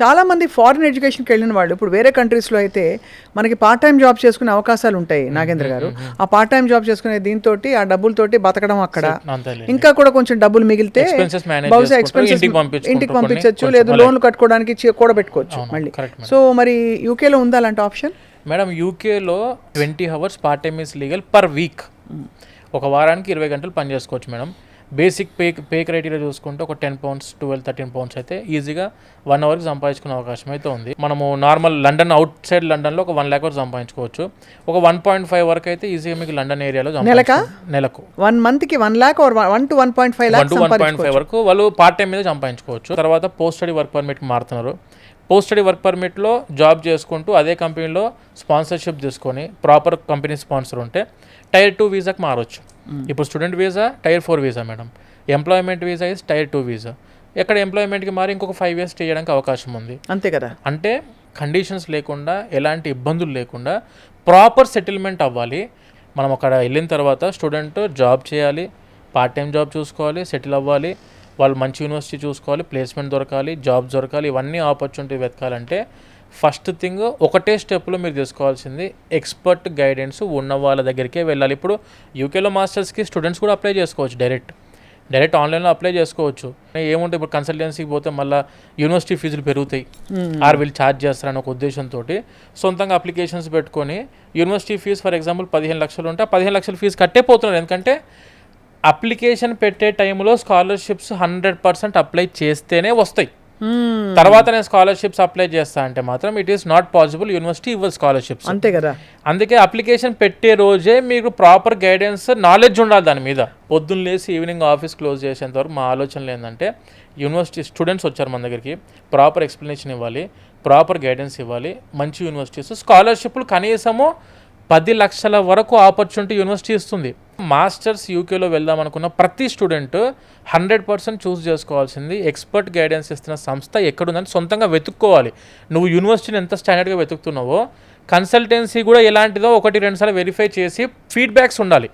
చాలామంది ఫారిన్ ఎడ్యుకేషన్కి వెళ్ళిన వాళ్ళు ఇప్పుడు వేరే కంట్రీస్లో అయితే మనకి పార్ట్ టైం జాబ్ చేసుకునే అవకాశాలు ఉంటాయి నాగేంద్ర గారు. ఆ పార్ట్ టైం జాబ్ చేసుకునే దీంతో ఆ డబ్బులతోటి బతకడం అక్కడ ఇంకా కూడా కొంచెం డబ్బులు మిగిలితే బహుశా ఎక్స్పెన్సెస్ ఇంటికి పంపించవచ్చు, లేదు లోన్లు కట్టుకోవడానికి కూడా పెట్టుకోవచ్చు మళ్ళీ. సో మరి యూకేలో ఉందా అలాంటి ఆప్షన్? మేడం యూకేలో 20 hours part time is legal per week. ఒక వారానికి 20 గంటలు పని చేసుకోవచ్చు మేడం. బేసిక్ పే క్రైటీరియా చూసుకుంటే ఒక 10 pounds 12-13 pounds అయితే ఈజీగా 1 hourకి సంపాదించుకునే అవకాశం అయితే ఉంది. మనము నార్మల్ లండన్ అవుట్ సైడ్ లండన్లో ఒక 1 lakh వరకు సంపాదించుకోవచ్చు. ఒక 1.5 వరకు అయితే ఈజీగా మీకు లండన్ ఏరియాలో నెలకు 1 monthకి 1 lakh or 1 to 1.5 lakhs 1.5 వరకు వాళ్ళు పార్ట్ టైం మీద సంపాదించుకోవచ్చు. తర్వాత పోస్ట్ స్టడీ వర్క్ పర్మిట్కి మారుతున్నారు. పోస్ట్ స్టడీ వర్క్ పర్మిట్లో జాబ్ చేసుకుంటూ అదే కంపెనీలో స్పాన్సర్షిప్ తీసుకొని ప్రాపర్ కంపెనీ స్పాన్సర్ ఉంటే టైర్ 2 వీసాకి మారవచ్చు. ఇప్పుడు student visa tier 4 visa madam. Employment visa is tier 2 visa. ఎక్కడ ఎంప్లాయ్మెంట్కి మారి ఇంకొక 5 years చేయడానికి అవకాశం ఉంది. అంతే కదా. అంటే కండిషన్స్ లేకుండా ఎలాంటి ఇబ్బందులు లేకుండా ప్రాపర్ సెటిల్మెంట్ అవ్వాలి. మనం అక్కడ వెళ్ళిన తర్వాత స్టూడెంట్ జాబ్ చేయాలి, పార్ట్ టైం జాబ్ చూసుకోవాలి, సెటిల్ అవ్వాలి, వాళ్ళు మంచి యూనివర్సిటీ చూసుకోవాలి, ప్లేస్మెంట్ దొరకాలి, జాబ్ దొరకాలి. ఇవన్నీ ఆపర్చునిటీ వెతకాలంటే ఫస్ట్ థింగ్ ఒకటే స్టెప్లో మీరు తీసుకోవాల్సింది ఎక్స్పర్ట్ గైడెన్స్ ఉన్న వాళ్ళ దగ్గరికే వెళ్ళాలి. ఇప్పుడు యూకేలో మాస్టర్స్కి స్టూడెంట్స్ కూడా అప్లై చేసుకోవచ్చు, డైరెక్ట్ ఆన్లైన్లో అప్లై చేసుకోవచ్చు. ఏముంటే ఇప్పుడు కన్సల్టెన్సీకి పోతే మళ్ళీ యూనివర్సిటీ ఫీజులు పెరుగుతాయి, వీళ్ళు ఛార్జ్ చేస్తారని ఒక ఉద్దేశంతో సొంతంగా అప్లికేషన్స్ పెట్టుకొని యూనివర్సిటీ ఫీజు ఫర్ ఎగ్జాంపుల్ 15 లక్షలు ఉంటే 15 లక్షల ఫీజు కట్టే పోతున్నారు. ఎందుకంటే అప్లికేషన్ పెట్టే టైంలో స్కాలర్షిప్స్ 100% అప్లై చేస్తేనే వస్తాయి. తర్వాత నేను స్కాలర్షిప్స్ అప్లై చేస్తా అంటే మాత్రం it is not possible, university ఇవ్వదు స్కాలర్షిప్స్. అంతే కదా. అందుకే అప్లికేషన్ పెట్టే రోజే మీకు ప్రాపర్ గైడెన్స్ నాలెడ్జ్ ఉండాలి దాని మీద. పొద్దున్న లేసి ఈవినింగ్ ఆఫీస్ క్లోజ్ చేసేంత వరకు మా ఆలోచనలు ఏంటంటే యూనివర్సిటీ స్టూడెంట్స్ వచ్చారు మన దగ్గరికి, ప్రాపర్ ఎక్స్ప్లెనేషన్ ఇవ్వాలి, ప్రాపర్ గైడెన్స్ ఇవ్వాలి. మంచి యూనివర్సిటీస్ స్కాలర్షిప్లు కనీసము 10 లక్షల వరకు ఆపర్చునిటీ యూనివర్సిటీ ఇస్తుంది. మాస్టర్స్ యూకేలో వెళ్దాం అనుకున్న ప్రతి స్టూడెంట్ 100% చూస్ చేసుకోవాల్సింది ఎక్స్పర్ట్ గైడెన్స్ ఇస్తున్న సంస్థ ఎక్కడుందని సొంతంగా వెతుక్కోవాలి. నువ్వు యూనివర్సిటీని ఎంత స్టాండర్డ్గా వెతుకుతున్నావో కన్సల్టెన్సీ కూడా ఎలాంటిదో 1-2 సార్లు వెరిఫై చేసి ఫీడ్బ్యాక్స్ ఉండాలి.